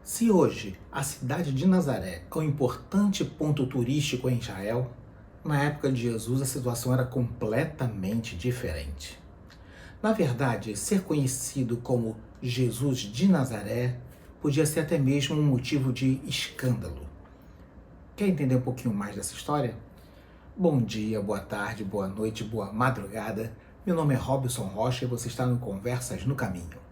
Se hoje a cidade de Nazaré é um importante ponto turístico em Israel, na época de Jesus a situação era completamente diferente. Na verdade, ser conhecido como Jesus de Nazaré podia ser até mesmo um motivo de escândalo. Quer entender um pouquinho mais dessa história? Bom dia, boa tarde, boa noite, boa madrugada. Meu nome é Robson Rocha e você está no Conversas no Caminho.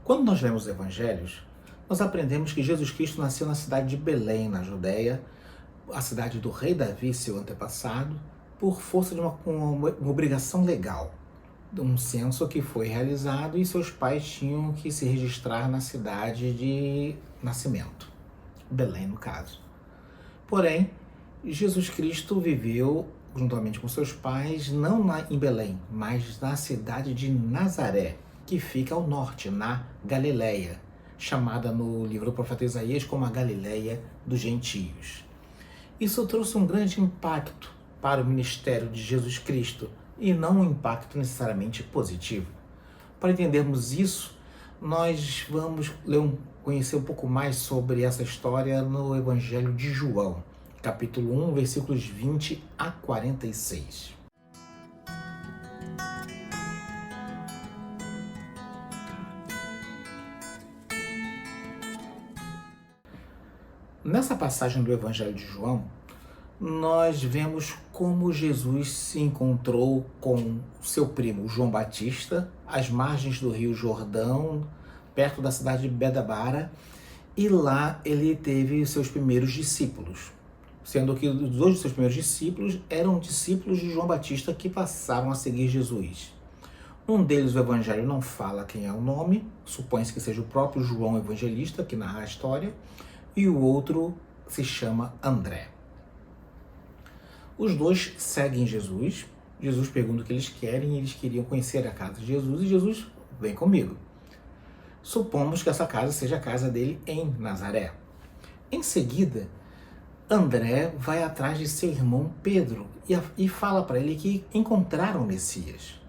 Quando nós lemos os evangelhos, nós aprendemos que Jesus Cristo nasceu na cidade de Belém, na Judéia, a cidade do rei Davi, seu antepassado, por força de uma obrigação legal, de um censo que foi realizado e seus pais tinham que se registrar na cidade de nascimento, Belém no caso. Porém, Jesus Cristo viveu juntamente com seus pais, não em Belém, mas na cidade de Nazaré, que fica ao norte, na Galileia, chamada no livro do profeta Isaías como a Galileia dos gentios. Isso trouxe um grande impacto para o ministério de Jesus Cristo, e não um impacto necessariamente positivo. Para entendermos isso, nós vamos conhecer um pouco mais sobre essa história no Evangelho de João, capítulo 1, versículos 20 a 46. Nessa passagem do Evangelho de João, nós vemos como Jesus se encontrou com seu primo João Batista, às margens do rio Jordão, perto da cidade de Betesda, e lá ele teve seus primeiros discípulos, sendo que os dois de seus primeiros discípulos eram discípulos de João Batista que passaram a seguir Jesus. Um deles, o Evangelho não fala quem é o nome, supõe-se que seja o próprio João Evangelista que narra a história, e o outro se chama André. Os dois seguem Jesus. Jesus pergunta o que eles querem e eles queriam conhecer a casa de Jesus e Jesus vem comigo. Supomos que essa casa seja a casa dele em Nazaré. Em seguida, André vai atrás de seu irmão Pedro e fala para ele que encontraram o Messias.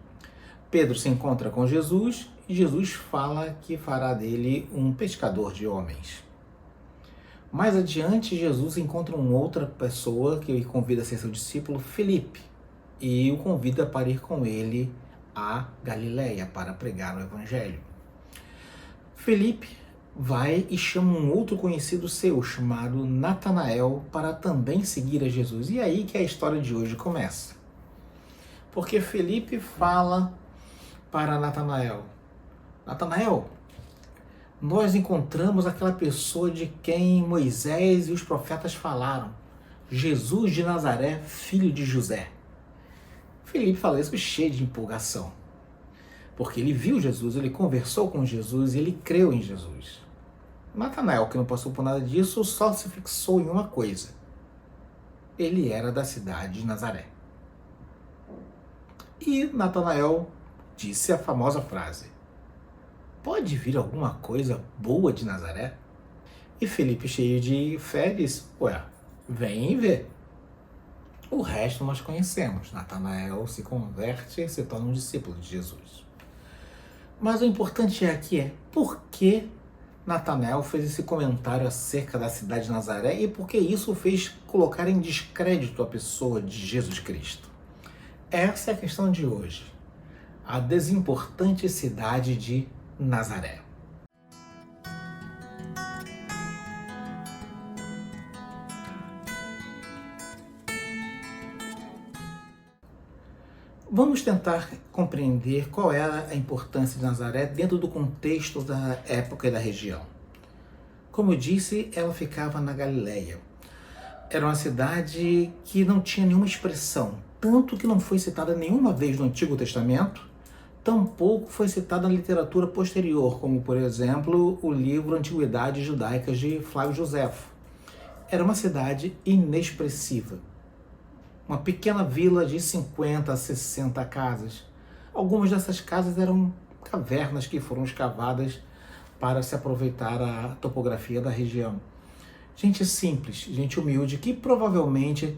Pedro se encontra com Jesus e Jesus fala que fará dele um pescador de homens. Mais adiante, Jesus encontra uma outra pessoa que o convida a ser seu discípulo, Felipe, e o convida para ir com ele a Galileia para pregar o Evangelho. Felipe vai e chama um outro conhecido seu, chamado Natanael, para também seguir a Jesus. E é aí que a história de hoje começa. Porque Felipe fala para Natanael: Natanael, nós encontramos aquela pessoa de quem Moisés e os profetas falaram, Jesus de Nazaré, filho de José. Felipe fala isso cheio de empolgação, porque ele viu Jesus, ele conversou com Jesus e ele creu em Jesus. Natanael, que não passou por nada disso, só se fixou em uma coisa: ele era da cidade de Nazaré. E Natanael disse a famosa frase: pode vir alguma coisa boa de Nazaré? E Felipe, cheio de fé, disse: ué, vem e vê. O resto nós conhecemos. Natanael se converte e se torna um discípulo de Jesus. Mas o importante aqui é por que Natanael fez esse comentário acerca da cidade de Nazaré e por que isso fez colocar em descrédito a pessoa de Jesus Cristo. Essa é a questão de hoje. A desimportante cidade de Nazaré. Vamos tentar compreender qual era a importância de Nazaré dentro do contexto da época e da região. Como eu disse, ela ficava na Galileia. Era uma cidade que não tinha nenhuma expressão, tanto que não foi citada nenhuma vez no Antigo Testamento, tampouco foi citada na literatura posterior, como, por exemplo, o livro Antiguidades Judaicas de Flávio Joséfo. Era uma cidade inexpressiva. Uma pequena vila de 50 a 60 casas. Algumas dessas casas eram cavernas que foram escavadas para se aproveitar a topografia da região. Gente simples, gente humilde, que provavelmente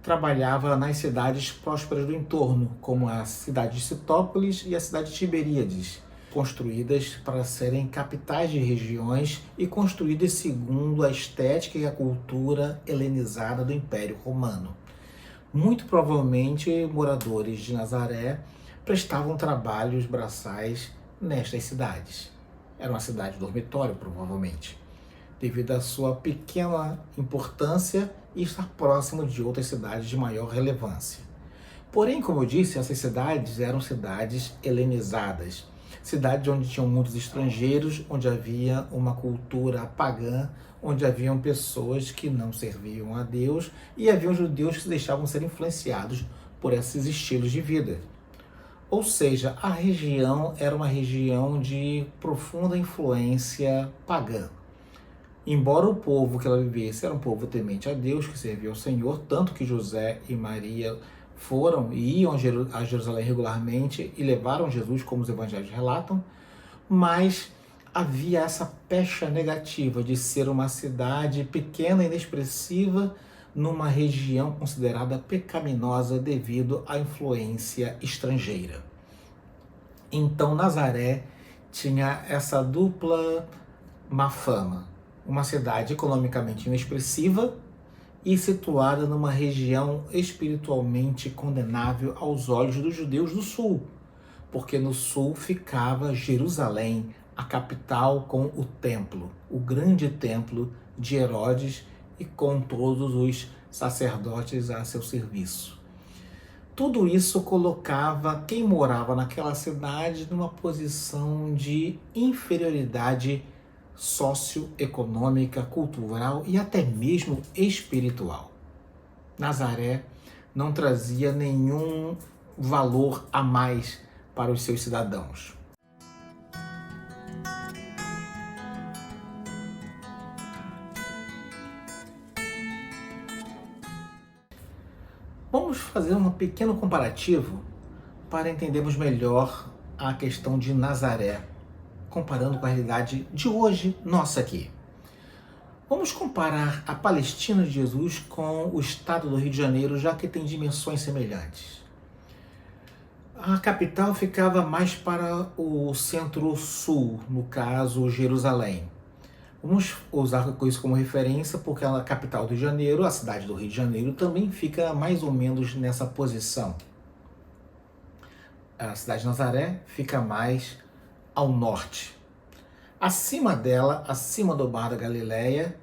trabalhava nas cidades prósperas do entorno, como a cidade de Citópolis e a cidade de Tiberíades, construídas para serem capitais de regiões e construídas segundo a estética e a cultura helenizada do Império Romano. Muito provavelmente moradores de Nazaré prestavam trabalhos braçais nestas cidades. Era uma cidade dormitório, provavelmente, devido à sua pequena importância e estar próximo de outras cidades de maior relevância. Porém, como eu disse, essas cidades eram cidades helenizadas, cidades onde tinham muitos estrangeiros, onde havia uma cultura pagã, onde haviam pessoas que não serviam a Deus e haviam judeus que se deixavam ser influenciados por esses estilos de vida. Ou seja, a região era uma região de profunda influência pagã. Embora o povo que ela vivesse era um povo temente a Deus, que servia ao Senhor, tanto que José e Maria foram e iam a Jerusalém regularmente e levaram Jesus, como os evangelhos relatam, mas havia essa pecha negativa de ser uma cidade pequena e inexpressiva numa região considerada pecaminosa devido à influência estrangeira. Então Nazaré tinha essa dupla má fama, uma cidade economicamente inexpressiva e situada numa região espiritualmente condenável aos olhos dos judeus do sul, porque no sul ficava Jerusalém, a capital com o templo, o grande templo de Herodes e com todos os sacerdotes a seu serviço. Tudo isso colocava quem morava naquela cidade numa posição de inferioridade socioeconômica, cultural e até mesmo espiritual. Nazaré não trazia nenhum valor a mais para os seus cidadãos. Vamos fazer um pequeno comparativo para entendermos melhor a questão de Nazaré, comparando com a realidade de hoje nossa aqui. Vamos comparar a Palestina de Jesus com o estado do Rio de Janeiro, já que tem dimensões semelhantes. A capital ficava mais para o centro-sul, no caso Jerusalém. Vamos usar isso como referência porque a capital do Rio de Janeiro, a cidade do Rio de Janeiro, também fica mais ou menos nessa posição. A cidade de Nazaré fica mais ao norte. Acima dela, acima do Mar da Galileia,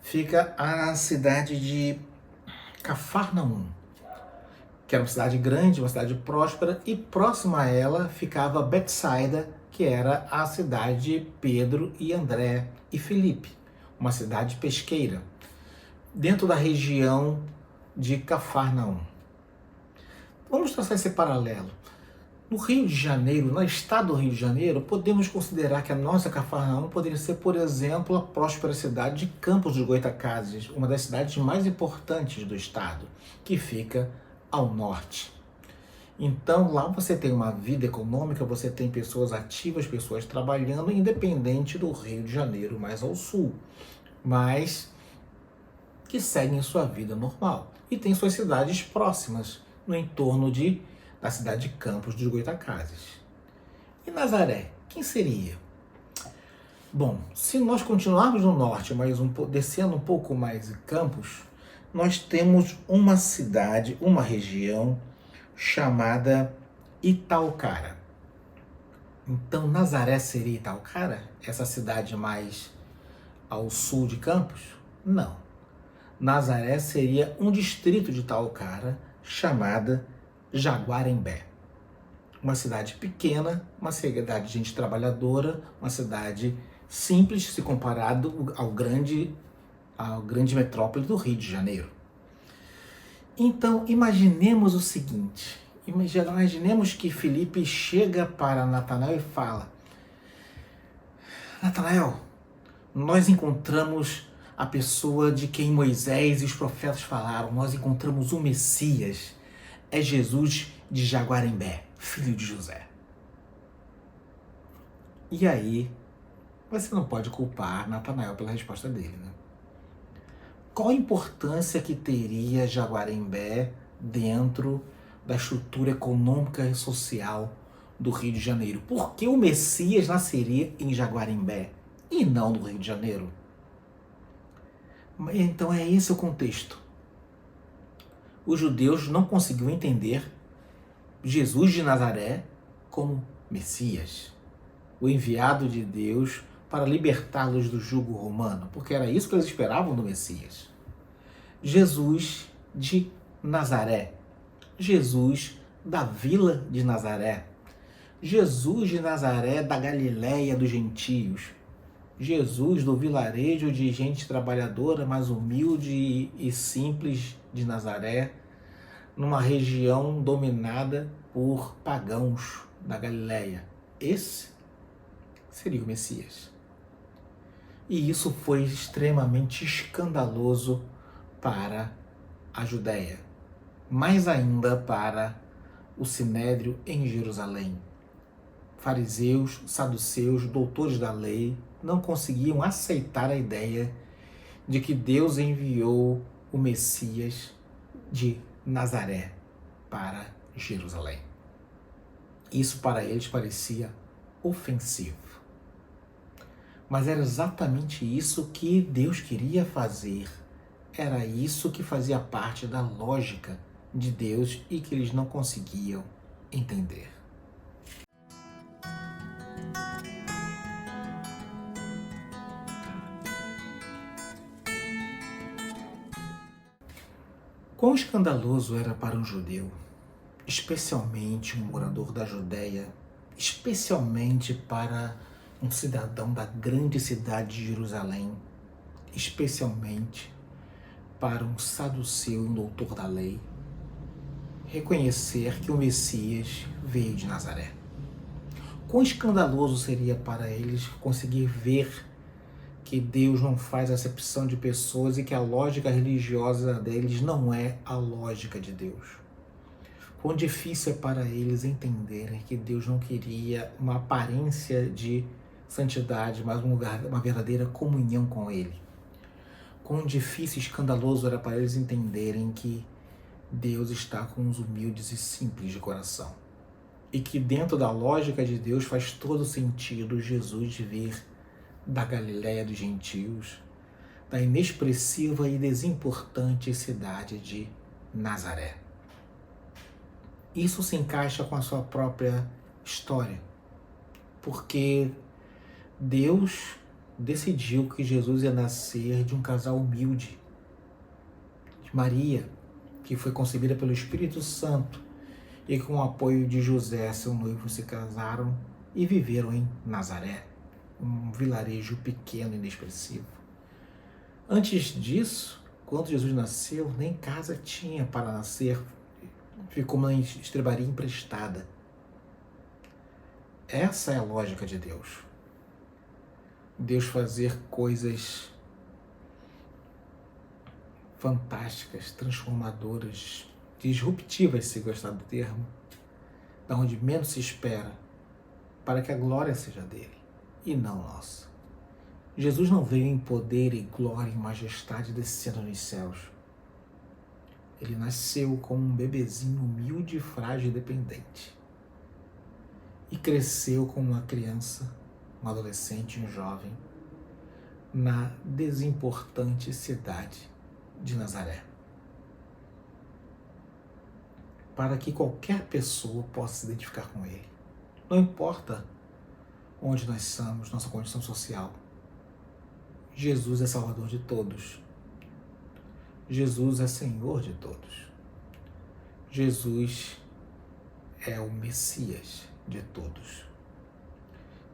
fica a cidade de Cafarnaum, que era uma cidade grande, uma cidade próspera, e próxima a ela ficava Betsaida, que era a cidade de Pedro e André e Filipe, uma cidade pesqueira, dentro da região de Cafarnaum. Vamos traçar esse paralelo. No Rio de Janeiro, no estado do Rio de Janeiro, podemos considerar que a nossa Cafarnaum poderia ser, por exemplo, a próspera cidade de Campos dos Goytacazes, uma das cidades mais importantes do estado, que fica ao norte. Então lá você tem uma vida econômica, você tem pessoas ativas, pessoas trabalhando, independente do Rio de Janeiro mais ao sul, mas que seguem sua vida normal e tem suas cidades próximas no entorno da cidade de Campos dos Goytacazes. E Nazaré, quem seria? Bom, se nós continuarmos no norte, mas descendo um pouco mais em Campos, nós temos uma cidade, uma região chamada Itaocara. Então Nazaré seria Itaocara? Essa cidade mais ao sul de Campos? Não. Nazaré seria um distrito de Itaocara chamada Jaguarembé. Uma cidade pequena, uma cidade de gente trabalhadora, uma cidade simples se comparado ao grande metrópole do Rio de Janeiro. Então, imaginemos o seguinte, imaginemos que Filipe chega para Natanael e fala: Natanael, nós encontramos a pessoa de quem Moisés e os profetas falaram, nós encontramos o Messias, é Jesus de Jaguarembé, filho de José. E aí, você não pode culpar Natanael pela resposta dele, né? Qual a importância que teria Jaguarembé dentro da estrutura econômica e social do Rio de Janeiro? Por que o Messias nasceria em Jaguarembé e não no Rio de Janeiro? Então é esse o contexto. Os judeus não conseguiam entender Jesus de Nazaré como Messias, o enviado de Deus para libertá-los do jugo romano, porque era isso que eles esperavam do Messias. Jesus de Nazaré, Jesus da vila de Nazaré, Jesus de Nazaré da Galiléia dos gentios, Jesus do vilarejo de gente trabalhadora, mas humilde e simples de Nazaré, numa região dominada por pagãos da Galiléia. Esse seria o Messias. E isso foi extremamente escandaloso para a Judéia, mais ainda para o Sinédrio em Jerusalém. Fariseus, saduceus, doutores da lei não conseguiam aceitar a ideia de que Deus enviou o Messias de Nazaré para Jerusalém. Isso para eles parecia ofensivo. Mas era exatamente isso que Deus queria fazer. Era isso que fazia parte da lógica de Deus e que eles não conseguiam entender. Quão escandaloso era para um judeu, especialmente um morador da Judéia, especialmente para um cidadão da grande cidade de Jerusalém, especialmente para um saduceu e um doutor da lei, reconhecer que o Messias veio de Nazaré. Quão escandaloso seria para eles conseguir ver que Deus não faz acepção de pessoas e que a lógica religiosa deles não é a lógica de Deus. Quão difícil é para eles entenderem que Deus não queria uma aparência de santidade, mas uma verdadeira comunhão com Ele. Quão difícil e escandaloso era para eles entenderem que Deus está com os humildes e simples de coração. E que dentro da lógica de Deus faz todo sentido Jesus vir da Galiléia dos gentios, da inexpressiva e desimportante cidade de Nazaré. Isso se encaixa com a sua própria história, porque Deus decidiu que Jesus ia nascer de um casal humilde, de Maria, que foi concebida pelo Espírito Santo, e com o apoio de José, seu noivo, se casaram e viveram em Nazaré, um vilarejo pequeno e inexpressivo. Antes disso, quando Jesus nasceu, nem casa tinha para nascer, ficou uma estrebaria emprestada. Essa é a lógica de Deus. Deus fazer coisas fantásticas, transformadoras, disruptivas, se gostar do termo, da onde menos se espera, para que a glória seja dele e não nossa. Jesus não veio em poder e glória e majestade descendo nos céus. Ele nasceu como um bebezinho humilde, frágil e dependente. E cresceu como uma criança, um adolescente, um jovem, na desimportante cidade de Nazaré. Para que qualquer pessoa possa se identificar com ele. Não importa onde nós somos, nossa condição social. Jesus é Salvador de todos. Jesus é Senhor de todos. Jesus é o Messias de todos.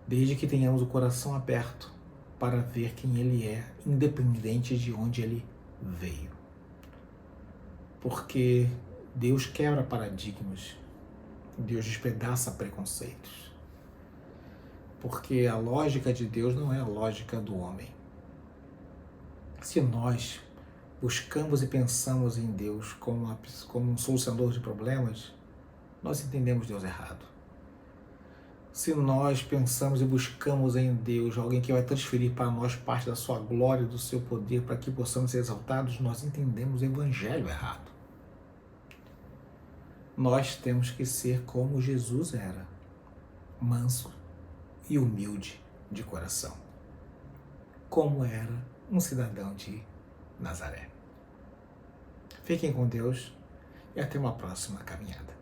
Desde que tenhamos o coração aberto para ver quem Ele é, independente de onde Ele veio. Porque Deus quebra paradigmas, Deus despedaça preconceitos. Porque a lógica de Deus não é a lógica do homem. Se nós buscamos e pensamos em Deus como um solucionador de problemas, nós entendemos Deus errado. se nós pensamos e buscamos em Deus alguém que vai transferir para nós parte da sua glória, do seu poder, para que possamos ser exaltados, nós entendemos o evangelho errado. Nós temos que ser como Jesus era, manso e humilde de coração, como era um cidadão de Nazaré. Fiquem com Deus e até uma próxima caminhada.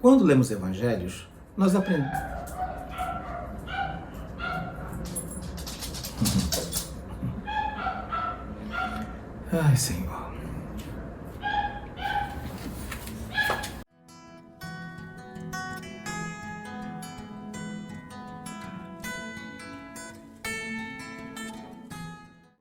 Quando lemos evangelhos, nós aprendemos. Ai, Senhor.